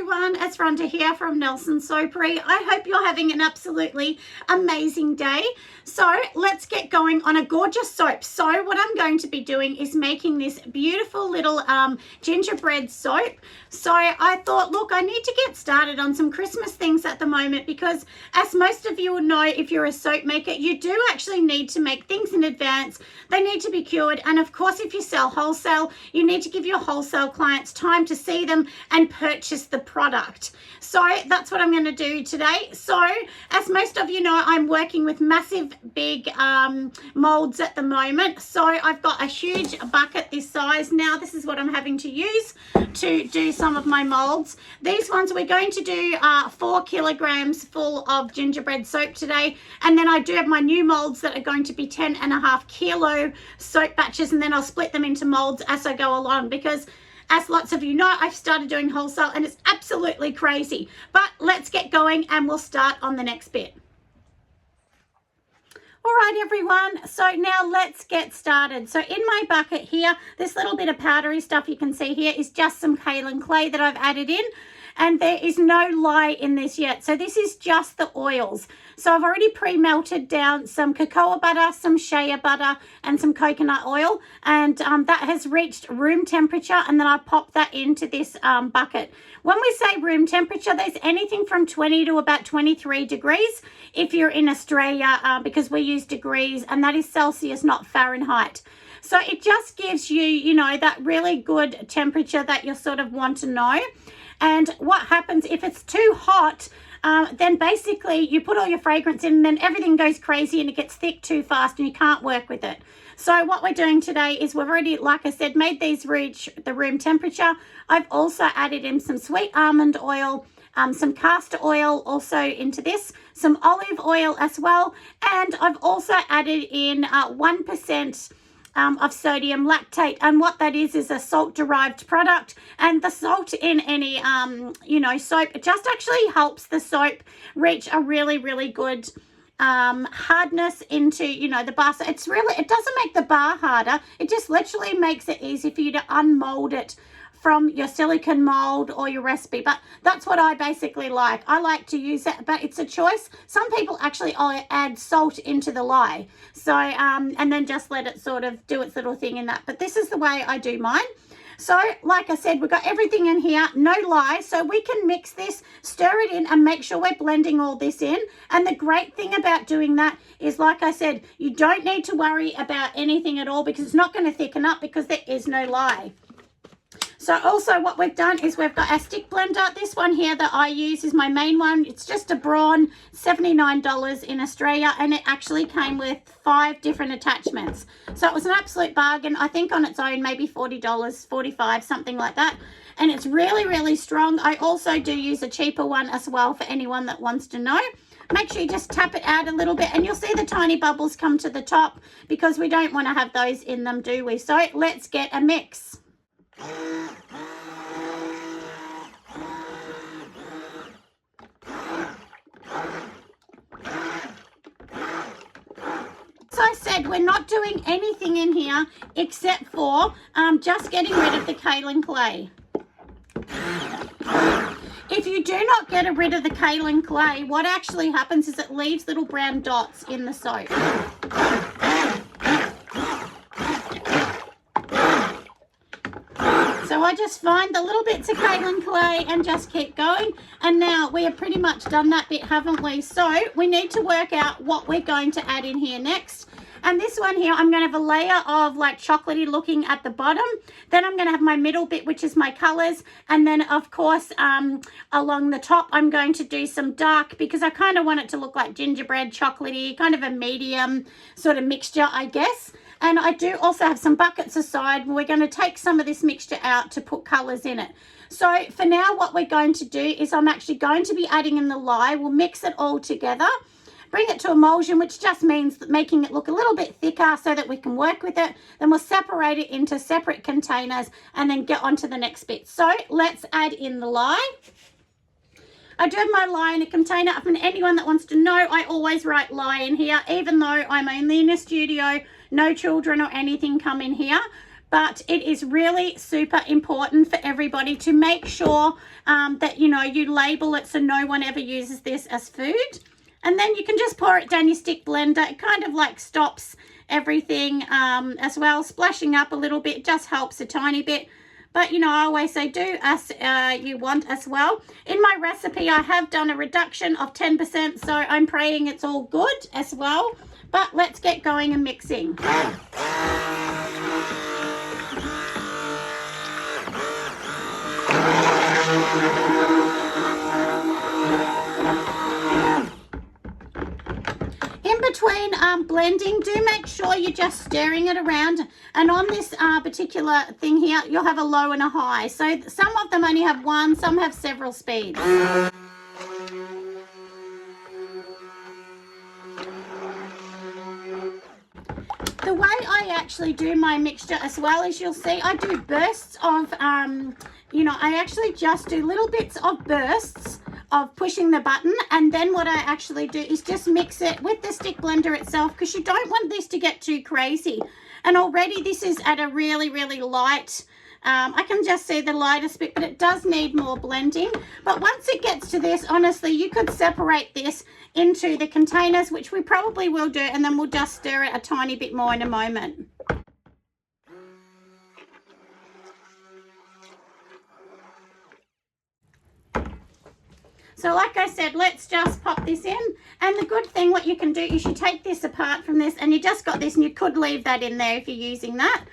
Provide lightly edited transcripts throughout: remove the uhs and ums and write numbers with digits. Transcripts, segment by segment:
everyone, it's Rhonda here from Nelson Soapery. I hope you're having an absolutely amazing day. So let's get going on a gorgeous soap. So what I'm going to be doing is making this beautiful little gingerbread soap. So I thought, look, I need to get started on some Christmas things at the moment because as most of you will know, if you're a soap maker, you do actually need to make things in advance. They need to be cured. And of course, if you sell wholesale, you need to give your wholesale clients time to see them and purchase the product. So that's what I'm going to do today. So as most of you know, I'm working with massive big molds at the moment. So I've got a huge bucket this size. Now this is what I'm having to use to do some of my molds. These ones we're going to do 4 kilograms full of gingerbread soap today, and then I do have my new molds that are going to be 10.5 kilo soap batches, and then I'll split them into molds as I go along because as lots of you know, I've started doing wholesale and it's absolutely crazy. But let's get going and we'll start on the next bit. All right, everyone, so now let's get started. So in my bucket here, this little bit of powdery stuff you can see here is just some kaolin clay that I've added in, and there is no lye in this yet. So this is just the oils. So I've already pre-melted down some cocoa butter, some shea butter, and some coconut oil, and that has reached room temperature, and then I pop that into this bucket. When we say room temperature, there's anything from 20 to about 23 degrees if you're in Australia, because we use degrees, and that is Celsius, not Fahrenheit. So it just gives you, you know, that really good temperature that you sort of want to know. And what happens if it's too hot, then basically you put all your fragrance in and then everything goes crazy and it gets thick too fast and you can't work with it. So what we're doing today is we've already, like I said, made these reach the room temperature. I've also added in some sweet almond oil, some castor oil also into this, some olive oil as well, and I've also added in 1% of sodium lactate, and what that is a salt derived product. And the salt in any you know, soap, it just actually helps the soap reach a really good hardness into, you know, the bar. So it's really, it doesn't make the bar harder, it just literally makes it easy for you to unmold it from your silicone mold or your recipe. But that's what I basically like. I like to use it, but it's a choice. Some people actually add salt into the lye, so and then just let it sort of do its little thing in that. But this is the way I do mine. So like I said, we've got everything in here, no lye, so we can mix this, stir it in, and make sure we're blending all this in. And the great thing about doing that is, like I said, you don't need to worry about anything at all because it's not going to thicken up because there is no lye. So also what we've done is we've got a stick blender. This one here that I use is my main one. It's just a Braun, $79 in Australia, and it actually came with 5 different attachments. So it was an absolute bargain. I think on its own maybe $40, $45, something like that. And it's really strong. I also do use a cheaper one as well for anyone that wants to know. Make sure you just tap it out a little bit, and you'll see the tiny bubbles come to the top because we don't want to have those in them, do we? So let's get a mix. So I said we're not doing anything in here except for just getting rid of the kaolin clay. If you do not get rid of the kaolin clay, what actually happens is it leaves little brown dots in the soap. So I just find the little bits of kaolin clay and just keep going. And now we have pretty much done that bit, haven't we? So we need to work out what we're going to add in here next. And this one here, I'm going to have a layer of like chocolatey looking at the bottom. Then I'm going to have my middle bit, which is my colors. And then of course, along the top, I'm going to do some dark because I kind of want it to look like gingerbread, chocolatey, kind of a medium sort of mixture, I guess. And I do also have some buckets aside. We're going to take some of this mixture out to put colors in it. So for now, what we're going to do is I'm actually going to be adding in the lye. We'll mix it all together, bring it to emulsion, which just means that making it look a little bit thicker so that we can work with it. Then we'll separate it into separate containers and then get on to the next bit. So let's add in the lye. I do have my lye in a container. For anyone that wants to know, I always write lye in here, even though I'm only in a studio, no children or anything come in here. but it is really super important for everybody to make sure that, you know, you label it so no one ever uses this as food. And then you can just pour it down your stick blender. It kind of like stops everything as well. Splashing up a little bit just helps a tiny bit. But, you know, I always say do as you want as well. In my recipe, I have done a reduction of 10%, so I'm praying it's all good as well. But let's get going and mixing. In between blending, do make sure you're just stirring it around. And on this particular thing here, you'll have a low and a high. So some of them only have one, some have several speeds. The way I actually do my mixture as well, as you'll see, I do bursts of, you know, I actually just do little bits of bursts of pushing the button, and then what I actually do is just mix it with the stick blender itself, because you don't want this to get too crazy. And already this is at a really, really light, I can just see the lightest bit, but it does need more blending. But once it gets to this, honestly, you could separate this into the containers, which we probably will do, and then we'll just stir it a tiny bit more in a moment. So like I said, let's just pop this in. And the good thing, what you can do is you take this apart from this, and you just got this, and you could leave that in there if you're using that.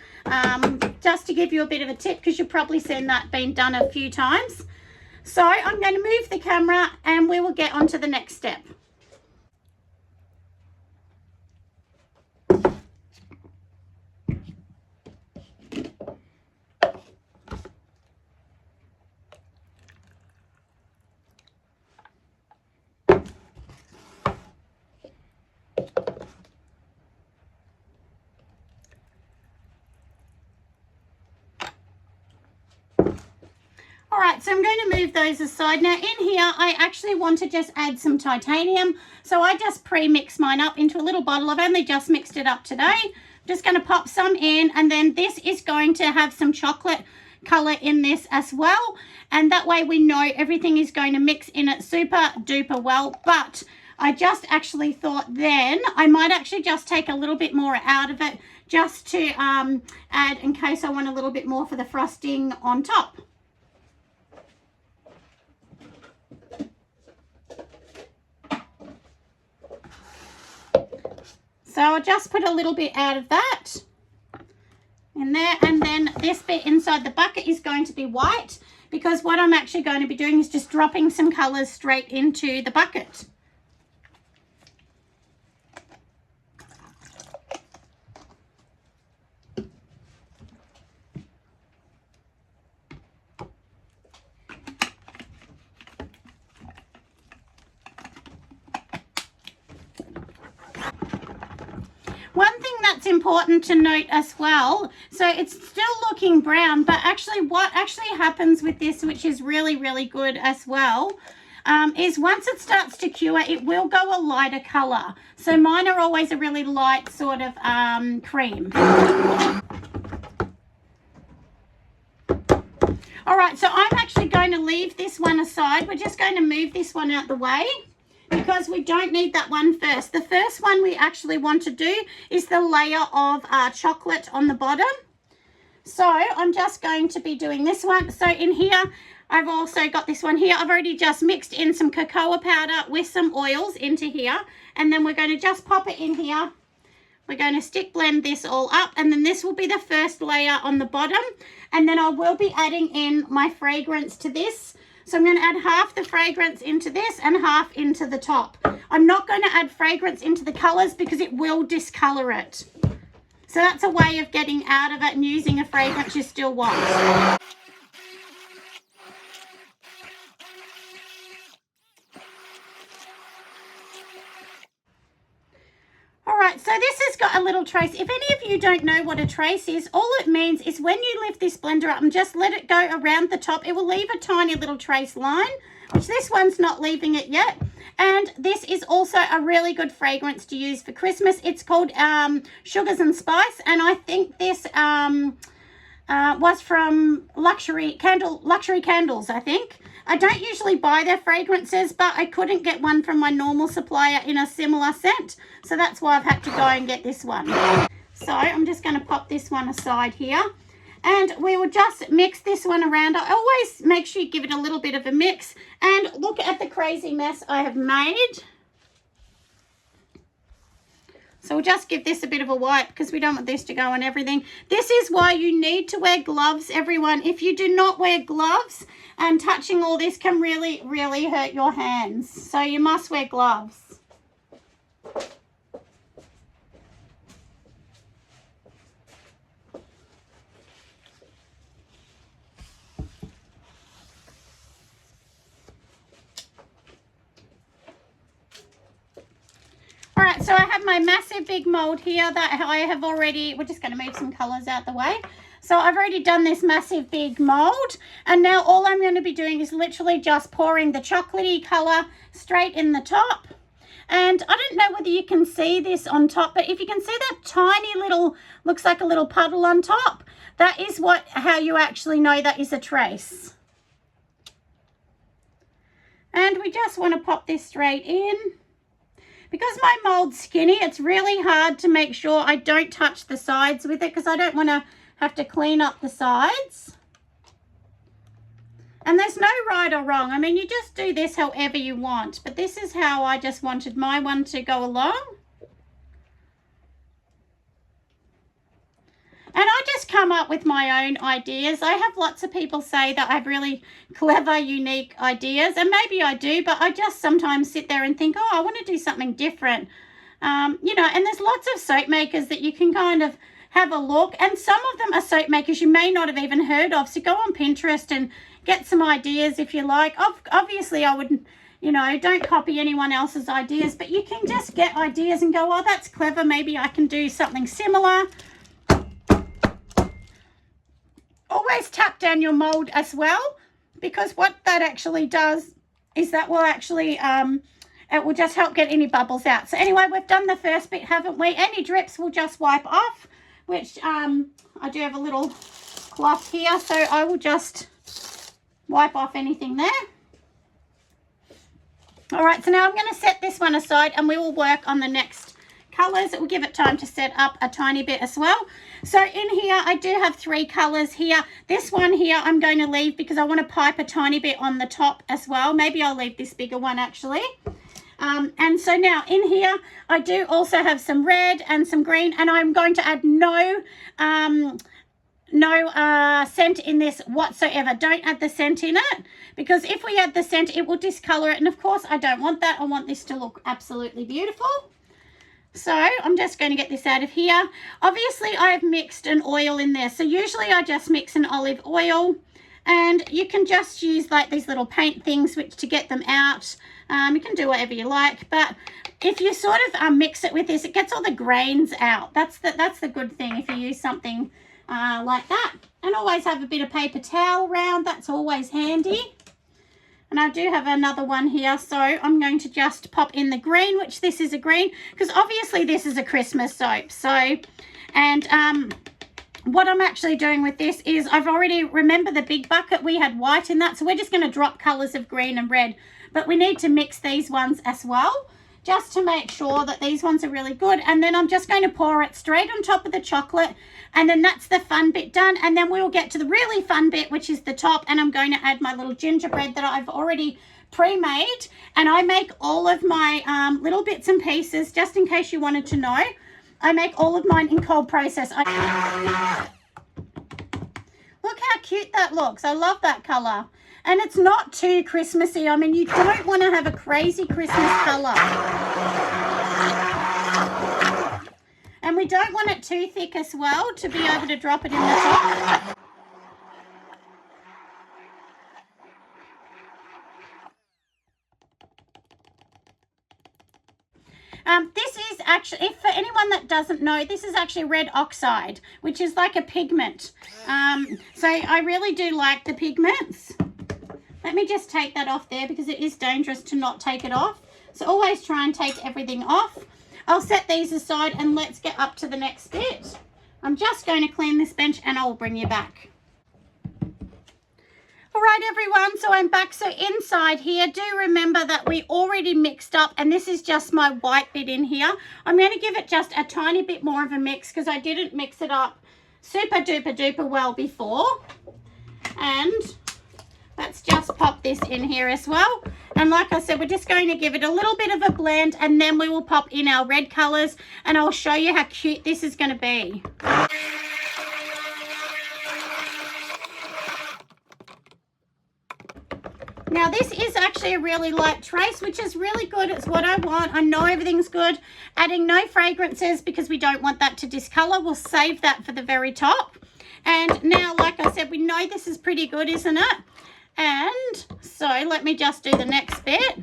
Just to give you a bit of a tip, because you've probably seen that being done a few times. So I'm going to move the camera and we will get on to the next step. Alright, so I'm going to move those aside. Now in here, I actually want to just add some titanium. So I just pre-mix mine up into a little bottle. I've only just mixed it up today. I'm just going to pop some in, and then this is going to have some chocolate color in this as well. And that way we know everything is going to mix in it super duper well. But I just actually thought then I might actually just take a little bit more out of it just to add in case I want a little bit more for the frosting on top. So I'll just put a little bit out of that in there, and then this bit inside the bucket is going to be white, because what I'm actually going to be doing is just dropping some colours straight into the bucket. One thing that's important to note as well, so it's still looking brown, but actually what actually happens with this, which is really, really good as well, is once it starts to cure, it will go a lighter color. So mine are always a really light sort of cream. All right, so I'm actually going to leave this one aside. We're just going to move this one out the way, because we don't need that one first. The first one we actually want to do is the layer of chocolate on the bottom. So I'm just going to be doing this one. So in here, I've also got this one here. I've already just mixed in some cocoa powder with some oils into here. And then we're going to just pop it in here. We're going to stick blend this all up. And then this will be the first layer on the bottom. And then I will be adding in my fragrance to this. So I'm going to add half the fragrance into this and half into the top. I'm not going to add fragrance into the colours because it will discolour it. So that's a way of getting out of it and using a fragrance you still want. Alright, so this has got a little trace. If any of you don't know what a trace is, all it means is when you lift this blender up and just let it go around the top, it will leave a tiny little trace line, which this one's not leaving it yet. And this is also a really good fragrance to use for Christmas. It's called Sugars and Spice, and I think this was from Luxury Candles, I think. I don't usually buy their fragrances, but I couldn't get one from my normal supplier in a similar scent. So that's why I've had to go and get this one. So I'm just going to pop this one aside here. And we will just mix this one around. I always make sure you give it a little bit of a mix. And look at the crazy mess I have made. So we'll just give this a bit of a wipe because we don't want this to go on everything. This is why you need to wear gloves, everyone. If you do not wear gloves, touching all this can really, really hurt your hands. So you must wear gloves. All right, so I have my massive big mold here that I have already, we're just going to move some colors out the way. So I've already done this massive big mold, and now all I'm going to be doing is literally just pouring the chocolatey color straight in the top. And I don't know whether you can see this on top, but if you can see that tiny little, looks like a little puddle on top, that is how you actually know that is a trace. And we just want to pop this straight in. Because my mold's skinny, it's really hard to make sure I don't touch the sides with it because I don't want to have to clean up the sides. And there's no right or wrong. I mean, you just do this however you want. But this is how I just wanted my one to go along. And I just come up with my own ideas. I have lots of people say that I have really clever, unique ideas. And maybe I do, but I just sometimes sit there and think, oh, I want to do something different. You know, and there's lots of soap makers that you can kind of have a look. And some of them are soap makers you may not have even heard of. So go on Pinterest and get some ideas if you like. Obviously, I wouldn't, you know, don't copy anyone else's ideas. But you can just get ideas and go, oh, that's clever. Maybe I can do something similar. Always tap down your mold as well, because what that actually does is that will actually, it will just help get any bubbles out. So anyway, we've done the first bit, haven't we? Any drips we'll just wipe off, which I do have a little cloth here, so I will just wipe off anything there. All right, so now I'm going to set this one aside and we will work on the next colours. It will give it time to set up a tiny bit as well. So in here I do have 3 colours here. This one here I'm going to leave because I want to pipe a tiny bit on the top as well. Maybe I'll leave this bigger one actually. And so now in here I do also have some red and some green, and I'm going to add no scent in this whatsoever. Don't add the scent in it, because if we add the scent it will discolor it, and of course I don't want that. I want this to look absolutely beautiful. So I'm just going to get this out of here. Obviously I have mixed an oil in there, so usually I just mix an olive oil, and you can just use like these little paint things which to get them out. You can do whatever you like, but if you sort of mix it with this, it gets all the grains out. That's the good thing if you use something like that. And always have a bit of paper towel around. That's always handy. And I do have another one here, so I'm going to just pop in the green, which this is a green, because obviously this is a Christmas soap. So, and what I'm actually doing with this is I've already, remember the big bucket, we had white in that, so we're just going to drop colours of green and red. But we need to mix these ones as well, just to make sure that these ones are really good. And then I'm just going to pour it straight on top of the chocolate, and then that's the fun bit done. And then we'll get to the really fun bit, which is the top, and I'm going to add my little gingerbread that I've already pre-made. And I make all of my little bits and pieces, just in case you wanted to know, I make all of mine in cold process. Look how cute that looks. I love that colour. And it's not too Christmassy. I mean, you don't want to have a crazy Christmas colour. And we don't want it too thick as well to be able to drop it in the top. This is actually, if for anyone that doesn't know, this is actually red oxide, which is like a pigment. So I really do like the pigments. Let me just take that off there because it is dangerous to not take it off. So always try and take everything off. I'll set these aside and let's get up to the next bit, I'm just going to clean this bench and I'll bring you back. All right, everyone, so I'm back. So inside here, do remember that we already mixed up, and this is just my white bit in here. I'm going to give it just a tiny bit more of a mix because I didn't mix it up super duper duper well before. And let's just pop this in here as well. And like I said, we're just going to give it a little bit of a blend, and then we will pop in our red colors, and I'll show you how cute this is going to be. Now this is actually a really light trace, which is really good. It's what I want. I know everything's good. Adding no fragrances because we don't want that to discolor. We'll save that for the very top. And now, like I said, we know this is pretty good, isn't it? And so let me just do the next bit.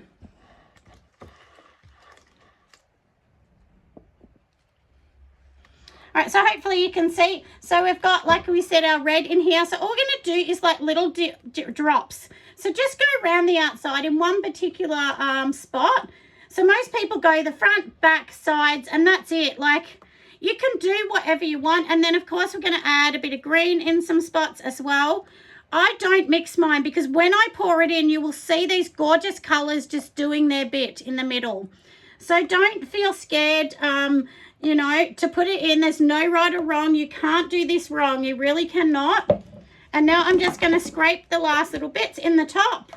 All right, so hopefully you can see. So we've got, like we said, our red in here. So all we're going to do is like little drops. So just go around the outside in one particular spot. So most people go the front, back, sides, and that's it. Like, you can do whatever you want. And then, of course, we're going to add a bit of green in some spots as well. I don't mix mine because when I pour it in, you will see these gorgeous colors just doing their bit in the middle. So don't feel scared, you know, to put it in. There's no right or wrong. You can't do this wrong. You really cannot. And now I'm just going to scrape the last little bits in the top.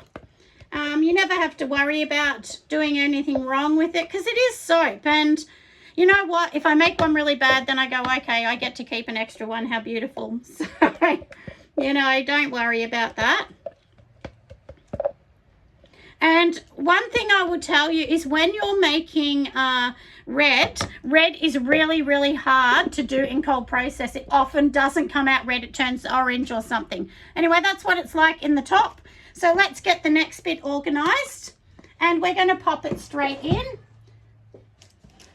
You never have to worry about doing anything wrong with it because it is soap. And you know what? If I make one really bad, then I go, okay, I get to keep an extra one. How beautiful. So, you know, don't worry about that. And one thing I will tell you is when you're making red is really, really hard to do in cold process. It often doesn't come out red. It turns orange or something. Anyway, that's what it's like in the top. So let's get the next bit organized. And we're going to pop it straight in.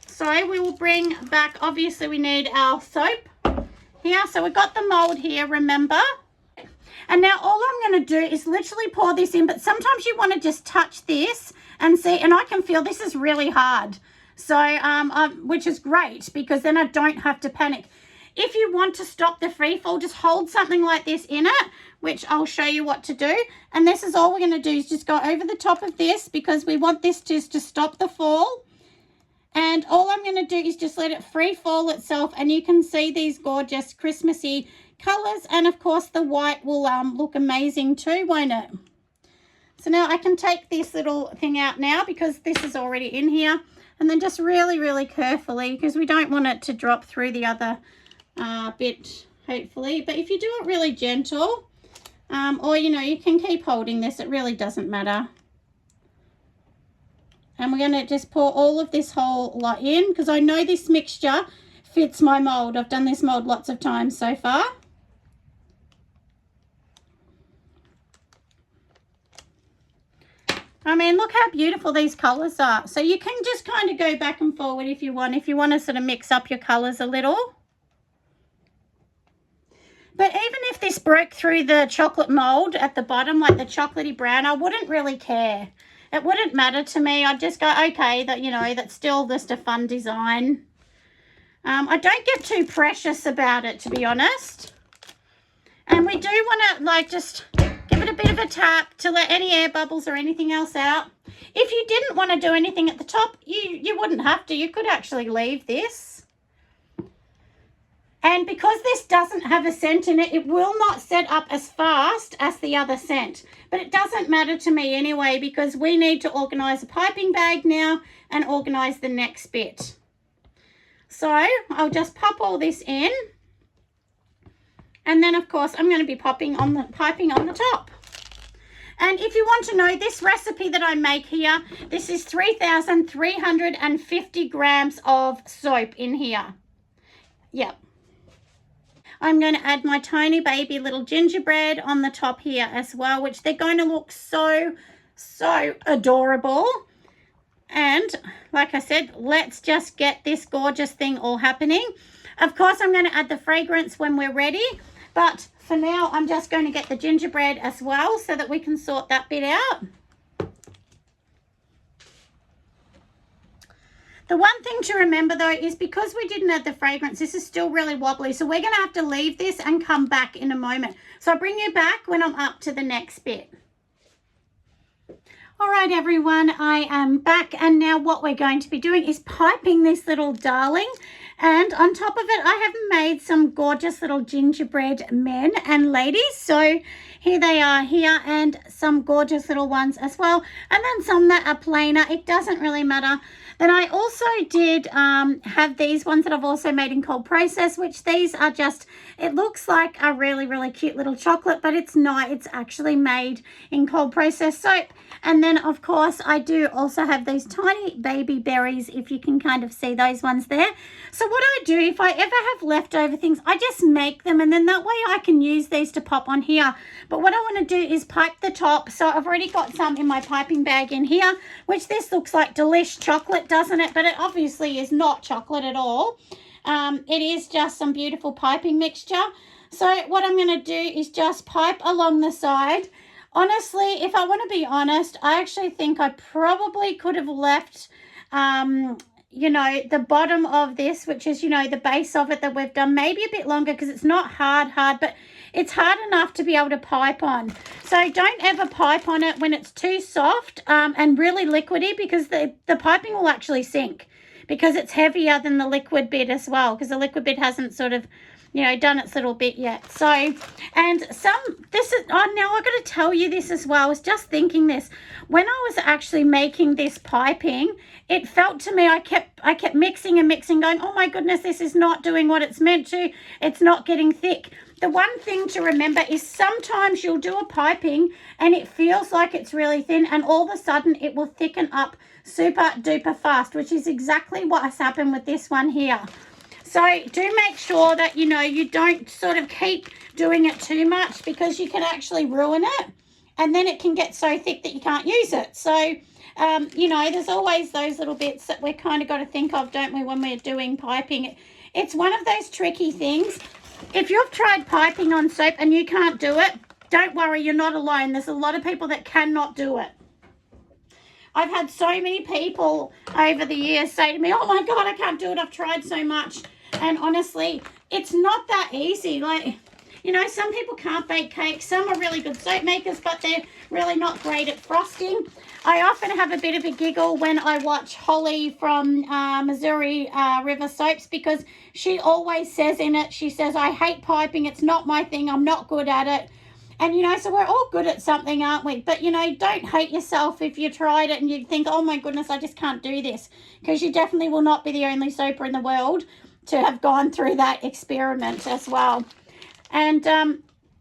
So we will bring back, obviously we need our soap here. So we've got the mold here, remember. And now all I'm going to do is literally pour this in, but sometimes you want to just touch this and see, and I can feel this is really hard. So, which is great because then I don't have to panic. If you want to stop the free fall, just hold something like this in it, which I'll show you what to do. And this is all we're going to do is just go over the top of this because we want this just to stop the fall. And all I'm going to do is just let it free fall itself, and you can see these gorgeous Christmassy colors, and of course the white will look amazing too, won't it? So now I can take this little thing out now because this is already in here, and then just really, really carefully, because we don't want it to drop through the other bit, hopefully. But if you do it really gentle, or you know, you can keep holding this, it really doesn't matter. And we're going to just pour all of this whole lot in because I know this mixture fits my mold. I've done this mold lots of times so far. I mean, look how beautiful these colours are. So you can just kind of go back and forward if you want to sort of mix up your colours a little. But even if this broke through the chocolate mold at the bottom, like the chocolatey brown, I wouldn't really care. It wouldn't matter to me. I'd just go, okay, that, you know, that's still just a fun design. I don't get too precious about it, to be honest. And we do want to, like, just give it a bit of a tap to let any air bubbles or anything else out. If you didn't want to do anything at the top, you wouldn't have to. You could actually leave this. And because this doesn't have a scent in it, it will not set up as fast as the other scent. But it doesn't matter to me anyway because we need to organise a piping bag now and organise the next bit. So I'll just pop all this in. And then, of course, I'm going to be piping on the top. And if you want to know this recipe that I make here, this is 3,350 grams of soap in here. Yep. I'm going to add my tiny baby little gingerbread on the top here as well, which they're going to look so, so adorable. And like I said, let's just get this gorgeous thing all happening. Of course, I'm going to add the fragrance when we're ready, but for now, I'm just going to get the gingerbread as well so that we can sort that bit out. The one thing to remember though is because we didn't add the fragrance, this is still really wobbly. So we're going to have to leave this and come back in a moment. So I'll bring you back when I'm up to the next bit. All right, everyone, I am back. And now what we're going to be doing is piping this little darling. And on top of it, I have made some gorgeous little gingerbread men and ladies. So here they are here, and some gorgeous little ones as well. And then some that are plainer. It doesn't really matter. Then I also did have these ones that I've also made in cold process, which these are just, it looks like a really, really cute little chocolate, but it's not. It's actually made in cold process soap. And then, of course, I do also have these tiny baby berries, if you can kind of see those ones there. So what I do, if I ever have leftover things, I just make them, and then that way I can use these to pop on here. But what I want to do is pipe the top. So I've already got some in my piping bag in here, which this looks like delish chocolate, doesn't it? But it obviously is not chocolate at all. It is just some beautiful piping mixture. So what I'm going to do is just pipe along the side. Honestly, if I want to be honest, I actually think I probably could have left, you know, the bottom of this, which is, you know, the base of it that we've done, maybe a bit longer, because it's not hard, but it's hard enough to be able to pipe on. So don't ever pipe on it when it's too soft and really liquidy, because the piping will actually sink, because it's heavier than the liquid bit as well, because the liquid bit hasn't sort of, you know, done its little bit yet. So, and this is, oh, now I've got to tell you this as well. I was just thinking this. When I was actually making this piping, it felt to me, I kept mixing and mixing, going, oh my goodness, this is not doing what it's meant to. It's not getting thick. The one thing to remember is sometimes you'll do a piping and it feels like it's really thin, and all of a sudden it will thicken up super duper fast, which is exactly what has happened with this one here. So do make sure that, you know, you don't sort of keep doing it too much, because you can actually ruin it, and then it can get so thick that you can't use it. So, you know, there's always those little bits that we kind of got to think of, don't we, when we're doing piping. It's one of those tricky things. If you've tried piping on soap and you can't do it, don't worry, you're not alone. There's a lot of people that cannot do it. I've had so many people over the years say to me, oh my God, I can't do it. I've tried so much. And honestly, it's not that easy. Like, you know, some people can't bake cakes. Some are really good soap makers, but they're really not great at frosting. I often have a bit of a giggle when I watch Holly from Missouri River Soaps, because she always says in it, she says, I hate piping. It's not my thing. I'm not good at it. And, you know, so we're all good at something, aren't we? But, you know, don't hate yourself if you tried it and you think, oh my goodness, I just can't do this, because you definitely will not be the only soaper in the world to have gone through that experiment as well. And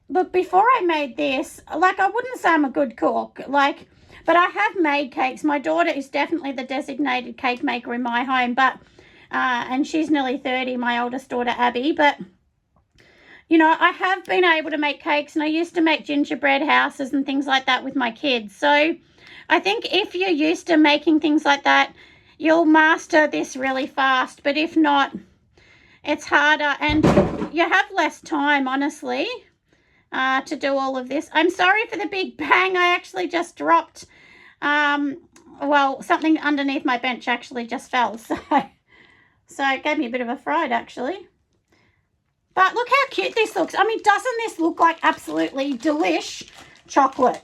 but before I made this, like, I wouldn't say I'm a good cook, like, but I have made cakes. My daughter is definitely the designated cake maker in my home, but and she's nearly 30, my oldest daughter Abby. But you know, I have been able to make cakes, and I used to make gingerbread houses and things like that with my kids. So I think if you're used to making things like that, you'll master this really fast. But if not, it's harder, and you have less time, honestly, to do all of this. I'm sorry for the big bang. I actually just dropped, well, something underneath my bench actually just fell. So it gave me a bit of a fright, actually. But look how cute this looks. I mean, doesn't this look like absolutely delish chocolate?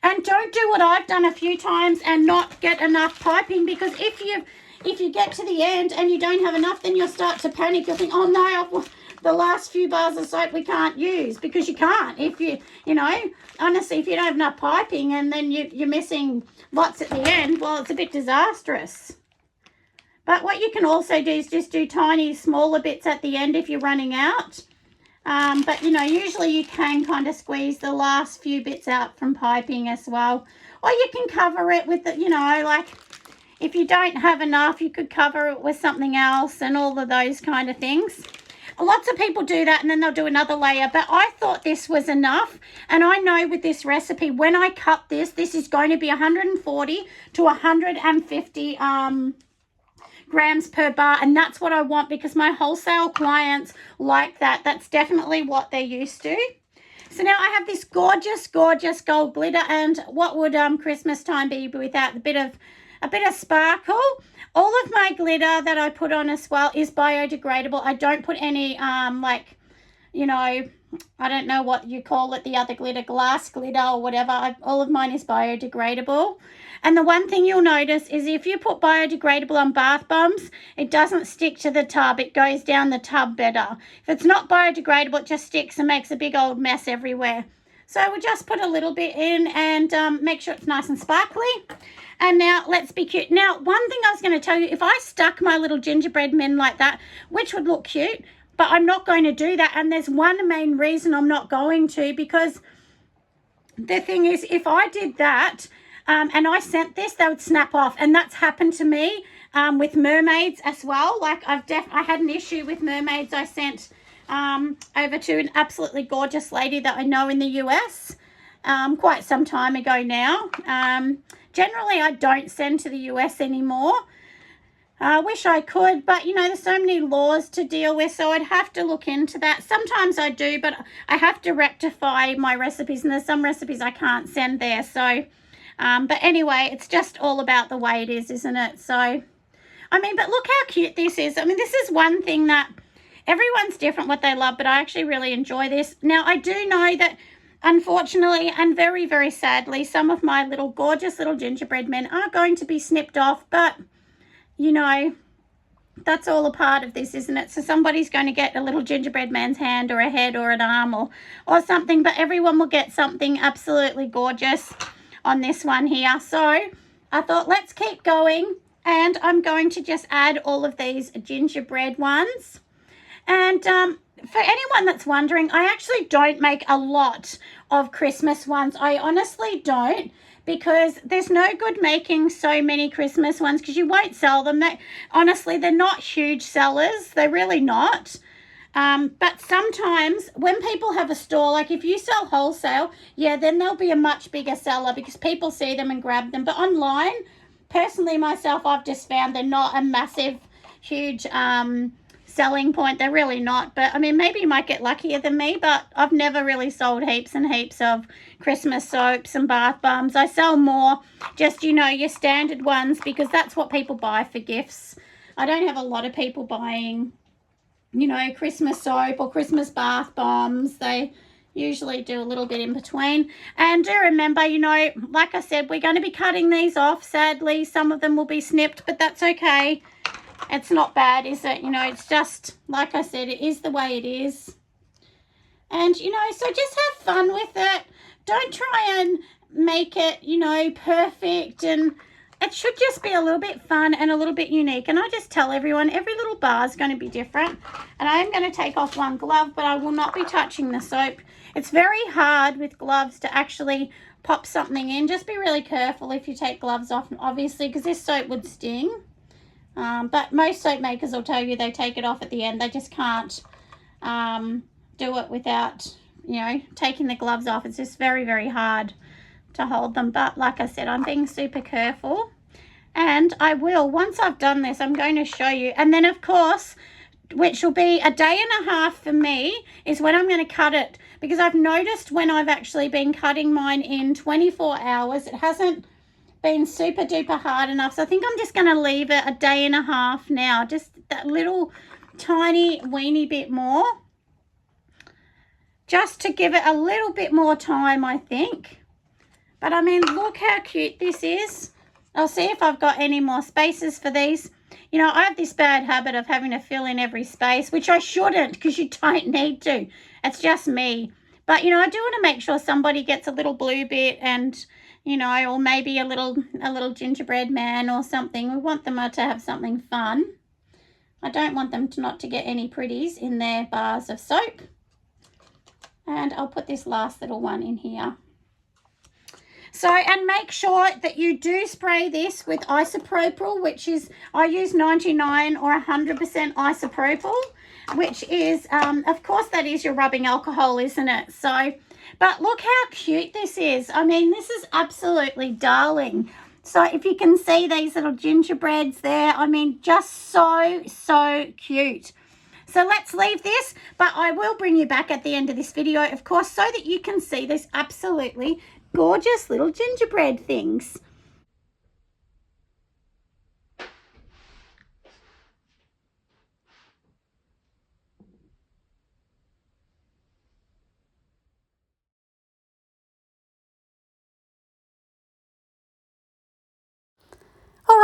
And don't do what I've done a few times and not get enough piping, because if you get to the end and you don't have enough, then you'll start to panic. You'll think, oh no, the last few bars of soap we can't use, because you can't. If you know, honestly, if you don't have enough piping and then you're missing lots at the end, well, it's a bit disastrous. But what you can also do is just do tiny, smaller bits at the end if you're running out. But, you know, usually you can kind of squeeze the last few bits out from piping as well. Or you can cover it with, you know, like, if you don't have enough, you could cover it with something else and all of those kind of things. Lots of people do that, and then they'll do another layer. But I thought this was enough. And I know with this recipe, when I cut this is going to be 140 to 150 grams per bar, and that's what I want, because my wholesale clients like that. That's definitely what they're used to. So now I have this gorgeous, gorgeous gold glitter, and what would Christmas time be without a bit of a bit of sparkle. All of my glitter that I put on as well is biodegradable. I don't put any, like, you know, I don't know what you call it, the other glitter, glass glitter or whatever. All of mine is biodegradable. And the one thing you'll notice is if you put biodegradable on bath bombs, it doesn't stick to the tub. It goes down the tub better. If it's not biodegradable, it just sticks and makes a big old mess everywhere. So we'll just put a little bit in and make sure it's nice and sparkly. And now let's be cute. Now, one thing I was going to tell you, if I stuck my little gingerbread men like that, which would look cute, but I'm not going to do that. And there's one main reason I'm not going to, because the thing is, if I did that and I sent this, they would snap off. And that's happened to me with mermaids as well. Like I had an issue with mermaids I sent over to an absolutely gorgeous lady that I know in the US quite some time ago now. Generally, I don't send to the US anymore. I wish I could, but, you know, there's so many laws to deal with, so I'd have to look into that. Sometimes I do, but I have to rectify my recipes, and there's some recipes I can't send there. So, but anyway, it's just all about the way it is, isn't it? So, I mean, but look how cute this is. I mean, this is one thing that everyone's different what they love, but I actually really enjoy this. Now, I do know that, unfortunately, and very, very sadly, some of my little gorgeous little gingerbread men are going to be snipped off, but, you know, that's all a part of this, isn't it? So somebody's going to get a little gingerbread man's hand or a head or an arm or something, but everyone will get something absolutely gorgeous on this one here. So I thought, let's keep going, and I'm going to just add all of these gingerbread ones. And for anyone that's wondering, I actually don't make a lot of Christmas ones. I honestly don't, because there's no good making so many Christmas ones because you won't sell them. Honestly, they're not huge sellers. They're really not. But sometimes when people have a store, like if you sell wholesale, yeah, then they'll be a much bigger seller because people see them and grab them. But online, personally myself, I've just found they're not a massive, huge selling point. They're really not. But I mean, maybe you might get luckier than me, but I've never really sold heaps and heaps of Christmas soaps and bath bombs. I sell more just, you know, your standard ones because that's what people buy for gifts. I don't have a lot of people buying, you know, Christmas soap or Christmas bath bombs. They usually do a little bit in between. And do remember, you know, like I said, we're going to be cutting these off. Sadly, some of them will be snipped, but that's okay. It's not bad, is it? You know, it's just, like I said, it is the way it is. And, you know, so just have fun with it. Don't try and make it, you know, perfect. And it should just be a little bit fun and a little bit unique. And I just tell everyone, every little bar is going to be different. And I am going to take off one glove, but I will not be touching the soap. It's very hard with gloves to actually pop something in. Just be really careful if you take gloves off, obviously, because this soap would sting. But most soap makers will tell you they take it off at the end. They just can't do it without, you know, taking the gloves off. It's just very, very hard to hold them. But like I said, I'm being super careful. And I will, once I've done this, I'm going to show you. And then, of course, which will be a day and a half for me, is when I'm going to cut it. Because I've noticed when I've actually been cutting mine in 24 hours, it hasn't been super duper hard enough. So I think I'm just going to leave it a day and a half now. Just that little tiny weeny bit more. Just to give it a little bit more time, I think. But I mean, look how cute this is. I'll see if I've got any more spaces for these. You know, I have this bad habit of having to fill in every space, which I shouldn't because you don't need to. It's just me. But, you know, I do want to make sure somebody gets a little blue bit and, you know, or maybe a little gingerbread man or something. We want them to have something fun. I don't want them to not to get any pretties in their bars of soap. And I'll put this last little one in here. So, and make sure that you do spray this with isopropyl, which is, I use 99 or 100% isopropyl, which is, of course, that is your rubbing alcohol, isn't it? So, but look how cute this is. I mean, this is absolutely darling. So if you can see these little gingerbreads there, I mean, just so, so cute. So let's leave this, but I will bring you back at the end of this video, of course, so that you can see these absolutely gorgeous little gingerbread things.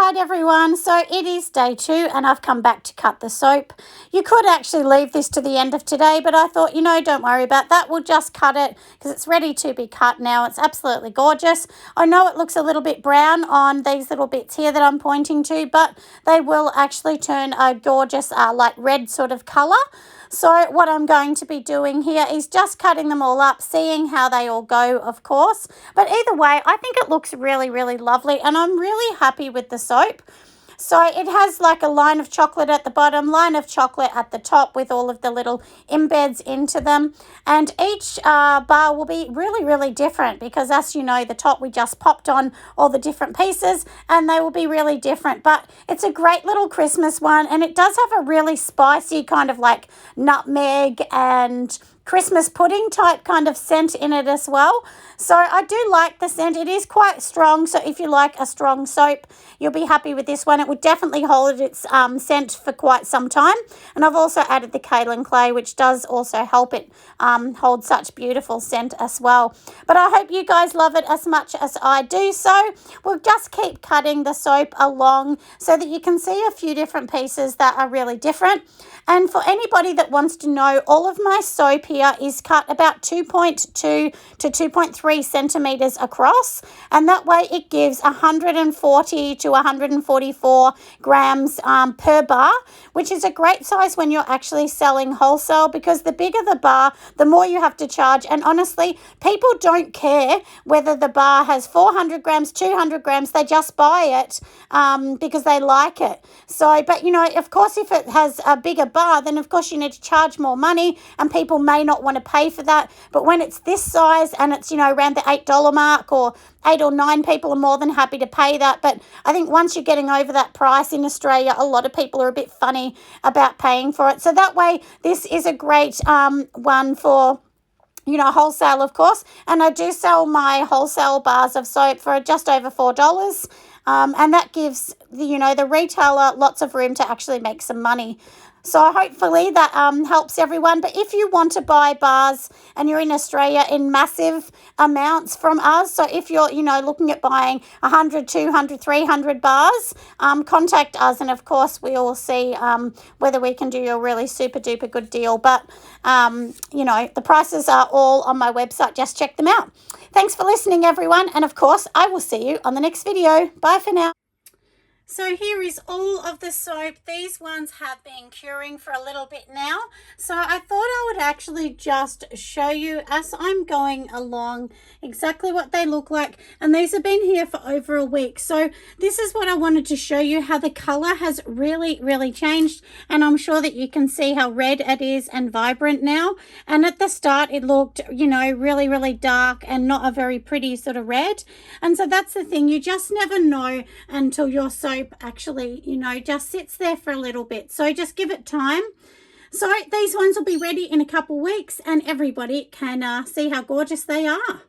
Right, everyone, so it is day 2 and I've come back to cut the soap. You could actually leave this to the end of today, but I thought, don't worry about that. We'll just cut it because it's ready to be cut now. It's absolutely gorgeous. I know it looks a little bit brown on these little bits here that I'm pointing to, but they will actually turn a gorgeous like red sort of colour. So what I'm going to be doing here is just cutting them all up, seeing how they all go, of course. But either way, I think it looks really, really lovely, and I'm really happy with the soap. So it has like a line of chocolate at the bottom, line of chocolate at the top with all of the little embeds into them. And each bar will be really, really different because, as you know, the top we just popped on all the different pieces and they will be really different. But it's a great little Christmas one, and it does have a really spicy kind of like nutmeg and Christmas pudding type kind of scent in it as well. So I do like the scent. It is quite strong, so if you like a strong soap, you'll be happy with this one. It would definitely hold its scent for quite some time. And I've also added the kaolin clay, which does also help it hold such beautiful scent as well. But I hope you guys love it as much as I do. So we'll just keep cutting the soap along so that you can see a few different pieces that are really different. And for anybody that wants to know, all of my soap here is cut about 2.2 to 2.3 centimetres across. And that way it gives 140 to 144 grams per bar, which is a great size when you're actually selling wholesale, because the bigger the bar, the more you have to charge. And honestly, people don't care whether the bar has 400 grams, 200 grams. They just buy it because they like it. So, but of course, if it has a bigger bar, then of course you need to charge more money, and people may not want to pay for that. But when it's this size and it's around the $8 mark, or 8 or 9, people are more than happy to pay that. But I think once you're getting over that price in Australia, a lot of people are a bit funny about paying for it. So that way, this is a great one for wholesale, of course. And I do sell my wholesale bars of soap for just over $4. And that gives the retailer lots of room to actually make some money. So hopefully that helps everyone. But if you want to buy bars and you're in Australia in massive amounts from us, so if you're, looking at buying 100, 200, 300 bars, contact us. And of course, we will see whether we can do you a really super duper good deal. But, the prices are all on my website. Just check them out. Thanks for listening, everyone. And of course, I will see you on the next video. Bye for now. So here is all of the soap. These ones have been curing for a little bit now. So I thought I would actually just show you as I'm going along exactly what they look like. And these have been here for over a week. So this is what I wanted to show you, how the color has really, really changed. And I'm sure that you can see how red it is and vibrant now. And at the start, it looked, really, really dark and not a very pretty sort of red. And so that's the thing. You just never know until your soap actually just sits there for a little bit. So just give it time. So these ones will be ready in a couple weeks, and everybody can see how gorgeous they are.